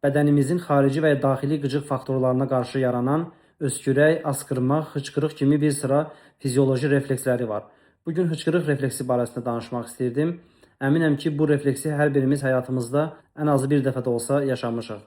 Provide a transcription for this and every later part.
bədənimizin xarici və ya daxili qıcıq faktorlarına qarşı yaranan öskürək, asqırmaq, hıçqırıq kimi bir sıra fizioloji refleksləri var. Bugün hıçqırıq refleksi barəsində danışmaq istəyirdim. Əminəm ki, bu refleksi hər birimiz həyatımızda ən azı bir dəfə də olsa yaşamışıq.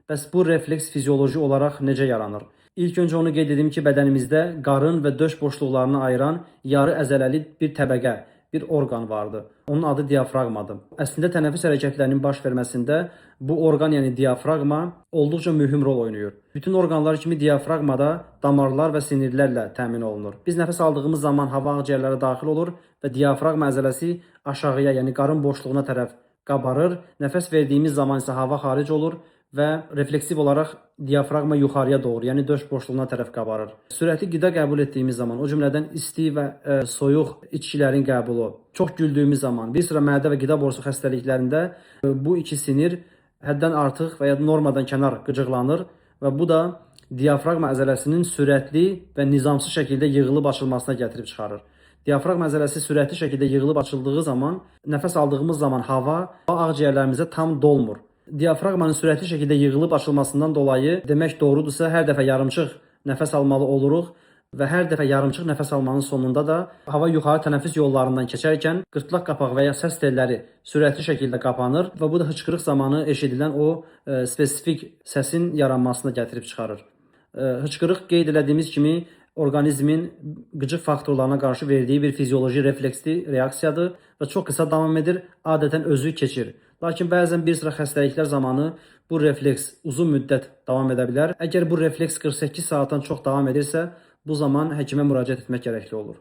Bəs bu refleks fizioloji olaraq necə yaranır? İlk öncə onu qeyd edim ki, bədənimizdə qarın və döş boşluqlarını ayıran yarı əzələli bir təbəqə, bir orqan vardır. Onun adı diafraqmadır. Əslində tənəffüs hərəkətlərinin baş verməsində bu orqan, yəni diafraqma olduqca mühüm rol oynayır. Bütün orqanlar kimi diafraqmada damarlar və sinirlərlə təmin olunur. Biz nəfəs aldığımız zaman hava ağciyərlərə daxil olur və diafraqma əzələsi aşağıya, yəni qarın boşluğuna tərəf qabarır. Nəfəs verdiyimiz zaman isə hava xaric olur və refleksiv olaraq diafraqma yuxarıya doğru, yəni döş boşluğuna tərəf qabarır. Sürətli qida qəbul etdiyimiz zaman, o cümlədən isti və soyuq içkilərin qəbulu, çox güldüyümüz zaman, bir sıra mədə və qida borusu xəstəliklərində bu iki sinir həddən artıq və ya normadan kənar qıcıqlanır və bu da diafraqma əzələsinin sürətli və nizamsız şəkildə yığılıb açılmasına gətirib çıxarır. Diafraqma əzələsi sürətli şəkildə yığılıb açıldığı zaman, nəfəs aldığımız zaman hava ağciyərlərimizə tam dolmur. Diafraqmanın sürətli şəkildə yığılıb açılmasından dolayı demək doğrudursa, hər dəfə yarımçıq nəfəs almalı oluruq və hər dəfə yarımçıq nəfəs almanın sonunda da hava yuxarı tənəffüs yollarından keçərkən qırtlaq qapağı və ya səs telləri sürətli şəkildə qapanır və bu da hıçqırıq zamanı eşidilən o spesifik səsin yaranmasına gətirib çıxarır. Hıçqırıq qeyd elədiyimiz kimi orqanizmin qıcıq faktorlarına qarşı verdiyi bir fizioloji refleksli reaksiyadır və çox qısa davam edir, adətən özü keçir. Lakin bəzən bir sıra xəstəliklər zamanı bu refleks uzun müddət davam edə bilər. Əgər bu refleks 48 saatdan çox davam edirsə, bu zaman həkimə müraciət etmək gərəkli olur.